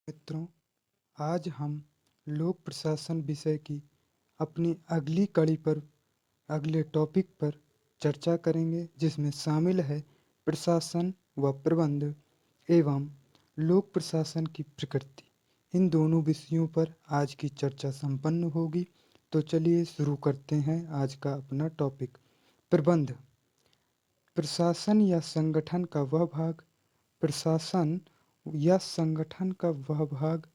मित्रों, आज हम लोक प्रशासन विषय की अपनी अगली कड़ी पर अगले टॉपिक पर चर्चा करेंगे, जिसमें शामिल है प्रशासन व प्रबंध एवं लोक प्रशासन की प्रकृति। इन दोनों विषयों पर आज की चर्चा संपन्न होगी। तो चलिए शुरू करते हैं आज का अपना टॉपिक। प्रबंध। प्रशासन या संगठन का वह भाग प्रशासन या संगठन का वह भाग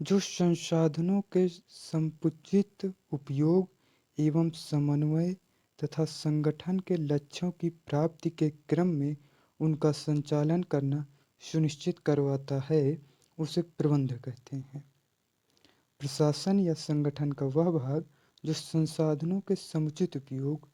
जो संसाधनों के समुचित उपयोग एवं समन्वय तथा संगठन के लक्ष्यों की प्राप्ति के क्रम में उनका संचालन करना सुनिश्चित करवाता है, उसे प्रबंध कहते हैं। प्रशासन या संगठन का वह भाग जो संसाधनों के समुचित उपयोग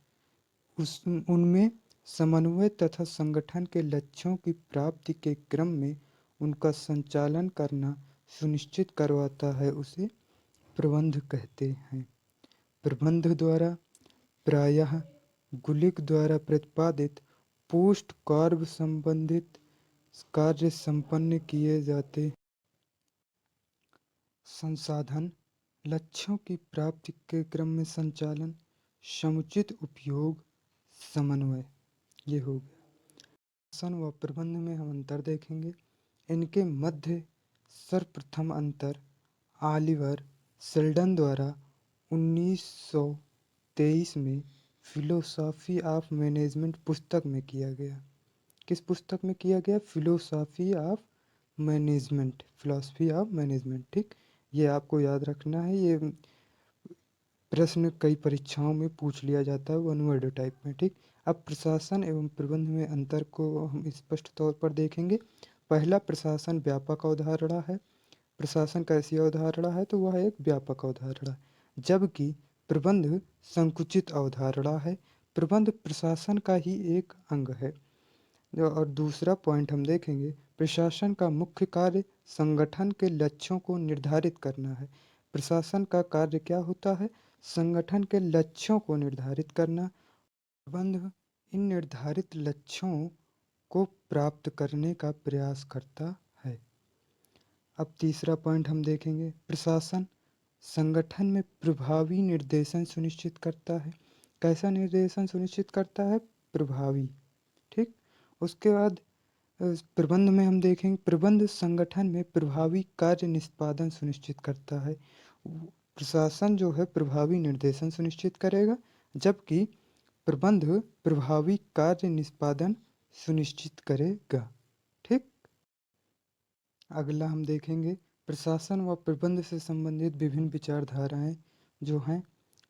उनमें समन्वय तथा संगठन के लक्ष्यों की प्राप्ति के क्रम में उनका संचालन करना सुनिश्चित करवाता है, उसे प्रबंध कहते हैं। प्रबंध द्वारा प्रायः गुलिक द्वारा प्रतिपादित पोस्ट कार्य संबंधित कार्य संपन्न किए जाते। संसाधन लक्ष्यों की प्राप्ति के क्रम में संचालन, समुचित उपयोग, समन्वय, ये हो गया। शासन व प्रबंध में हम अंतर देखेंगे। इनके मध्य सर्वप्रथम अंतर ऑलिवर सेल्डन द्वारा 1923 में फिलोसॉफी ऑफ मैनेजमेंट पुस्तक में किया गया। किस पुस्तक में किया गया? Philosophy of management, philosophy of management. ठीक, ये आपको याद रखना है। ये प्रश्न कई परीक्षाओं में पूछ लिया जाता है, वन वर्ड टाइप में। ठीक, अब प्रशासन एवं प्रबंध में अंतर को हम स्पष्ट तौर पर देखेंगे। पहला, प्रशासन व्यापक अवधारणा है। प्रशासन कैसी अवधारणा है? तो वह एक व्यापक अवधारणा है, जबकि प्रबंध संकुचित अवधारणा है। प्रबंध प्रशासन का ही एक अंग है। और दूसरा पॉइंट हम देखेंगे, प्रशासन का मुख्य कार्य संगठन के लक्ष्यों को निर्धारित करना है। प्रशासन का कार्य क्या होता है? संगठन के लक्ष्यों को निर्धारित करना। प्रबंध इन निर्धारित लक्ष्यों को प्राप्त करने का प्रयास करता है। अब तीसरा पॉइंट हम देखेंगे, प्रशासन संगठन में प्रभावी निर्देशन सुनिश्चित करता है। कैसा निर्देशन सुनिश्चित करता है? प्रभावी। ठीक, उसके बाद प्रबंध में हम देखेंगे, प्रबंध संगठन में प्रभावी कार्य निष्पादन सुनिश्चित करता है। प्रशासन जो है प्रभावी निर्देशन सुनिश्चित करेगा, जबकि प्रबंध प्रभावी कार्य निष्पादन सुनिश्चित करेगा। ठीक, अगला हम देखेंगे, प्रशासन व प्रबंध से संबंधित विभिन्न विचारधाराएं जो हैं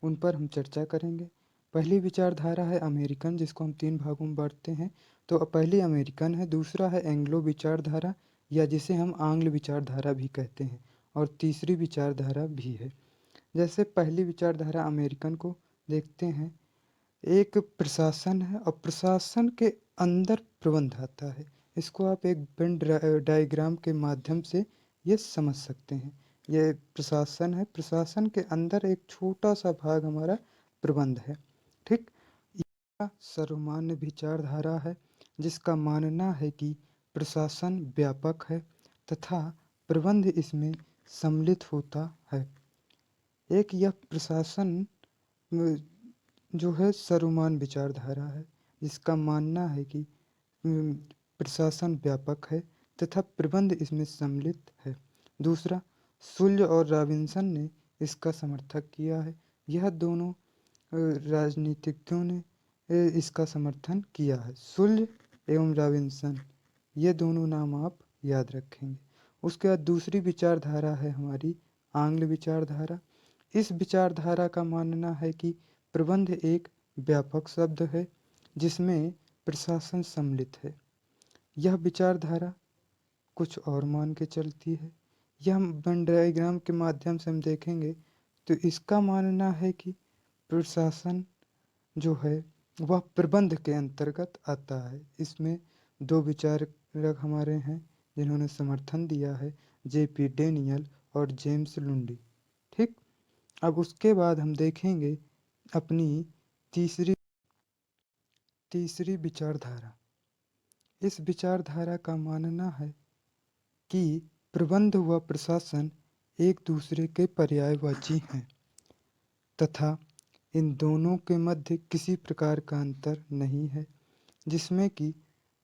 उन पर हम चर्चा करेंगे। पहली विचारधारा है अमेरिकन, जिसको हम 3 भागों में बांटते हैं। तो पहली अमेरिकन है, दूसरा है एंग्लो विचारधारा या जिसे हम आंग्ल विचारधारा भी कहते हैं, और तीसरी विचारधारा भी है। जैसे पहली विचारधारा अमेरिकन को देखते हैं। एक प्रशासन है और प्रशासन के अंदर प्रबंध आता है। इसको आप एक वेन डायग्राम के माध्यम से ये समझ सकते हैं। ये प्रशासन है, प्रशासन के अंदर एक छोटा सा भाग हमारा प्रबंध है। ठीक, यह सर्वमान्य विचारधारा है, जिसका मानना है कि प्रशासन व्यापक है तथा प्रबंध इसमें सम्मिलित होता है। एक यह प्रशासन जो है सर्वमान्य विचारधारा है, जिसका मानना है कि प्रशासन व्यापक है तथा प्रबंध इसमें सम्मिलित है। दूसरा, सुल्य और रॉबिन्सन ने इसका समर्थन किया है। यह दोनों राजनीतिज्ञों ने इसका समर्थन किया है। सुल्य एवं रॉबिन्सन, ये दोनों नाम आप याद रखेंगे। उसके बाद दूसरी विचारधारा है हमारी आंग्ल विचारधारा। इस विचारधारा का मानना है कि प्रबंध एक व्यापक शब्द है, जिसमें प्रशासन सम्मिलित है। यह विचारधारा कुछ और मान के चलती है। यह वेन डायग्राम के माध्यम से हम देखेंगे तो इसका मानना है कि प्रशासन जो है वह प्रबंध के अंतर्गत आता है। इसमें 2 विचारक हमारे हैं जिन्होंने समर्थन दिया है, जेपी डेनियल और जेम्स लुंडी। ठीक, अब उसके बाद हम देखेंगे अपनी तीसरी विचारधारा। इस विचारधारा का मानना है कि प्रबंध व प्रशासन एक दूसरे के पर्यायवाची हैं तथा इन दोनों के मध्य किसी प्रकार का अंतर नहीं है, जिसमें कि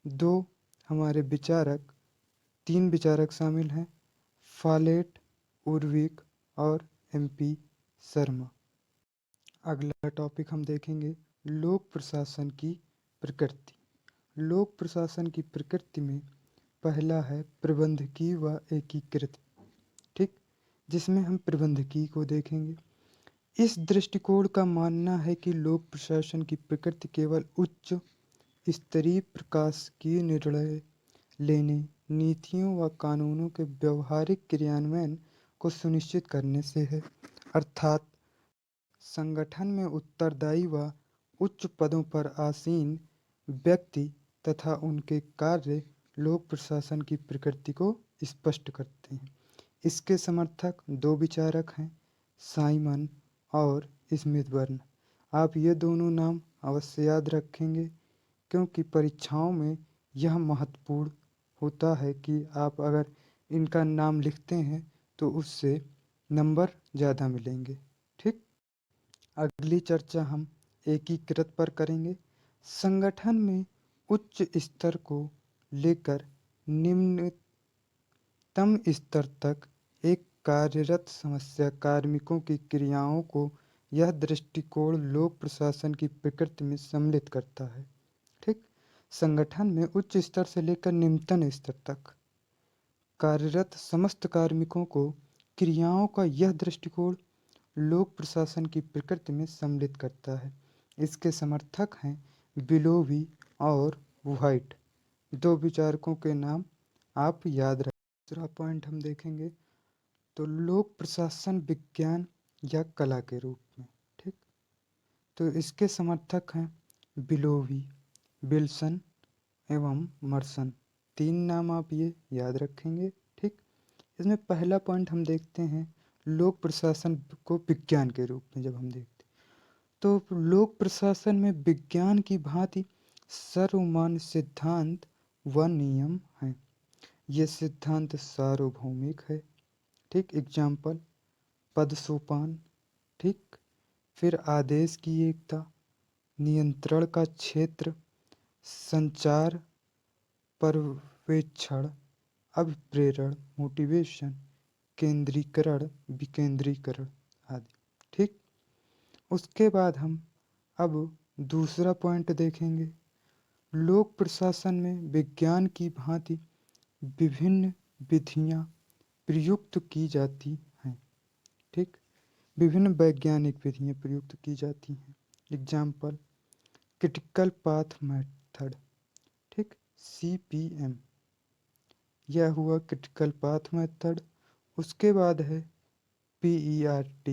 दो हमारे विचारक, तीन विचारक शामिल हैं, फॉलेट, उर्विक और MP शर्मा। अगला टॉपिक हम देखेंगे लोक प्रशासन की प्रकृति। लोक प्रशासन की प्रकृति में पहला है प्रबंधकीय व एकीकृत, ठीक, जिसमें हम प्रबंधकीय को देखेंगे। इस दृष्टिकोण का मानना है कि लोक प्रशासन की प्रकृति केवल उच्च स्तरीय प्रशासकीय निर्णय लेने, नीतियों व कानूनों के व्यवहारिक क्रियान्वयन को सुनिश्चित करने से है, अर्थात संगठन में उत्तरदायी व उच्च पदों पर आसीन व्यक्ति तथा उनके कार्य लोक प्रशासन की प्रकृति को स्पष्ट करते हैं। इसके समर्थक दो विचारक हैं, साइमन और स्मिथबर्न। आप ये दोनों नाम अवश्य याद रखेंगे क्योंकि परीक्षाओं में यह महत्वपूर्ण होता है कि आप अगर इनका नाम लिखते हैं तो उससे नंबर ज़्यादा मिलेंगे, ठीक। अगली चर्चा हम एकीकृत पर करेंगे। संगठन में उच्च स्तर को लेकर निम्नतम स्तर तक एक कार्यरत समस्या कार्मिकों की क्रियाओं को यह दृष्टिकोण लोक प्रशासन की प्रकृति में सम्मिलित करता है, ठीक। संगठन में उच्च स्तर से लेकर निम्नतम स्तर तक कार्यरत समस्त कार्मिकों को क्रियाओं का यह दृष्टिकोण लोक प्रशासन की प्रकृति में सम्मिलित करता है। इसके समर्थक हैं बिलोवी और व्हाइट। दो विचारकों के नाम आप याद रखें। दूसरा पॉइंट हम देखेंगे तो लोक प्रशासन विज्ञान या कला के रूप में, ठीक। तो इसके समर्थक हैं बिलोवी, विल्सन एवं मर्सन। तीन नाम आप ये याद रखेंगे, ठीक। इसमें पहला पॉइंट हम देखते हैं लोक प्रशासन को विज्ञान के रूप में जब हम देखते तो लोक प्रशासन में विज्ञान की भांति सर्वमान्य सिद्धांत व नियम हैं। ये सिद्धांत सार्वभौमिक है, ठीक। एग्जाम्पल पद सोपान, ठीक। फिर आदेश की एकता, नियंत्रण का क्षेत्र, संचार, पर्यवेक्षण, अभिप्रेरण, मोटिवेशन, केंद्रीकरण, विकेंद्रीकरण आदि, ठीक। उसके बाद हम अब दूसरा पॉइंट देखेंगे। लोक प्रशासन में विज्ञान की भांति विभिन्न विधियां प्रयुक्त की जाती हैं, ठीक। विभिन्न वैज्ञानिक विधियां प्रयुक्त की जाती हैं। एग्जाम्पल क्रिटिकल पाथ मेथड, ठीक, CPM, यह हुआ क्रिटिकल पाथ मेथड। उसके बाद है PERT,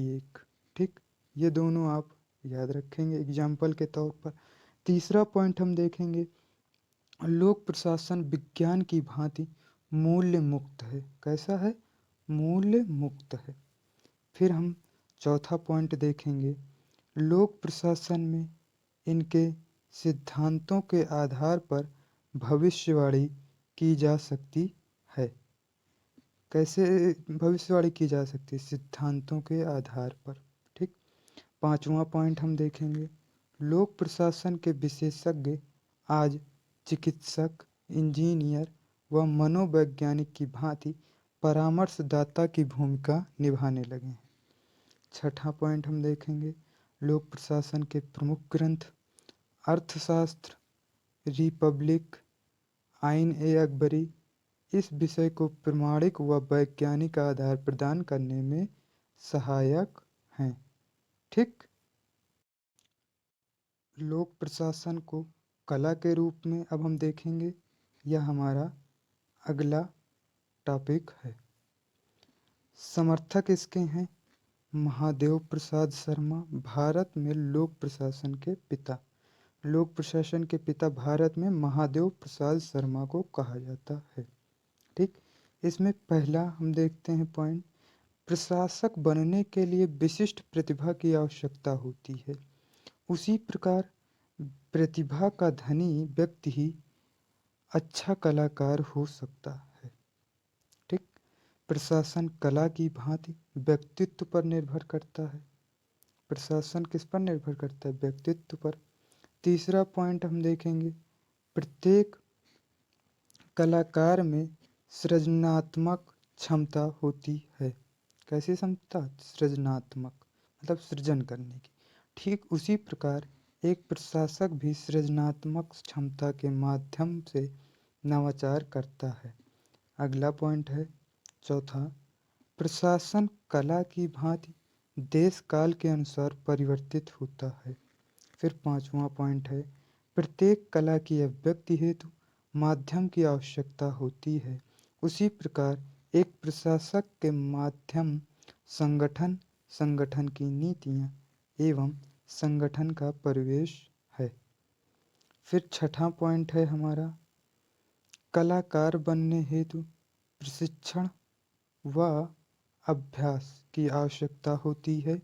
ठीक। ये दोनों आप याद रखेंगे एग्जाम्पल के तौर पर। तीसरा पॉइंट हम देखेंगे लोक प्रशासन विज्ञान की भांति मूल्य मुक्त है। कैसा है? मूल्य मुक्त है। फिर हम चौथा पॉइंट देखेंगे लोक प्रशासन में इनके सिद्धांतों के आधार पर भविष्यवाणी की जा सकती है। कैसे भविष्यवाणी की जा सकती है? सिद्धांतों के आधार पर, ठीक। पांचवा पॉइंट हम देखेंगे लोक प्रशासन के विशेषज्ञ आज चिकित्सक, इंजीनियर व मनोवैज्ञानिक की भांति परामर्शदाता की भूमिका निभाने लगे हैं। छठा पॉइंट हम देखेंगे लोक प्रशासन के प्रमुख ग्रंथ अर्थशास्त्र, रिपब्लिक, आइन-ए-अकबरी इस विषय को प्रमाणिक व वैज्ञानिक आधार प्रदान करने में सहायक हैं, ठीक। लोक प्रशासन को कला के रूप में अब हम देखेंगे, यह हमारा अगला टॉपिक है। समर्थक इसके हैं महादेव प्रसाद शर्मा, भारत में लोक प्रशासन के पिता। लोक प्रशासन के पिता भारत में महादेव प्रसाद शर्मा को कहा जाता है, ठीक। इसमें पहला हम देखते हैं पॉइंट प्रशासक बनने के लिए विशिष्ट प्रतिभा की आवश्यकता होती है। उसी प्रकार प्रतिभा का धनी व्यक्ति ही अच्छा कलाकार हो सकता है, ठीक। प्रशासन कला की भांति व्यक्तित्व पर निर्भर करता है। प्रशासन किस पर निर्भर करता है? व्यक्तित्व पर। तीसरा पॉइंट हम देखेंगे, प्रत्येक कलाकार में सृजनात्मक क्षमता होती है। कैसी क्षमता? सृजनात्मक, मतलब सृजन करने की। ठीक उसी प्रकार एक प्रशासक भी सृजनात्मक क्षमता के माध्यम से नवाचार करता है। अगला पॉइंट है चौथा, प्रशासन कला की भांति देश काल के अनुसार परिवर्तित होता है। फिर पांचवा पॉइंट है, प्रत्येक कला की अभिव्यक्ति हेतु माध्यम की आवश्यकता होती है। उसी प्रकार एक प्रशासक के माध्यम संगठन, संगठन की नीतियाँ एवं संगठन का परिवेश है। फिर छठा पॉइंट है हमारा, कलाकार बनने हेतु प्रशिक्षण व अभ्यास की आवश्यकता होती है।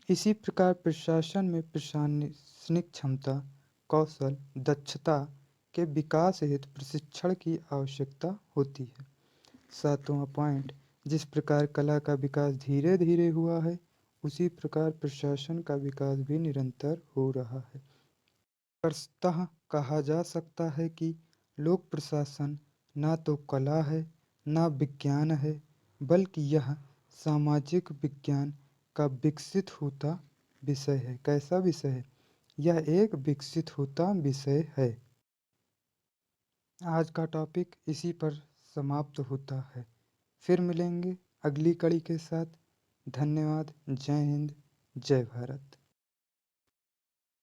इसी प्रकार प्रशासन में प्रशासनिक क्षमता, कौशल, दक्षता के विकास हेतु प्रशिक्षण की आवश्यकता होती है। सातवां पॉइंट, जिस प्रकार कला का विकास धीरे धीरे हुआ है, उसी प्रकार प्रशासन का विकास भी निरंतर हो रहा है। स्पष्टतः कहा जा सकता है कि लोक प्रशासन ना तो कला है, ना विज्ञान है, बल्कि यह सामाजिक विज्ञान का विकसित होता विषय है। कैसा विषय है? यह एक विकसित होता विषय है। आज का टॉपिक इसी पर समाप्त होता है। फिर मिलेंगे अगली कड़ी के साथ। धन्यवाद। जय हिंद, जय भारत।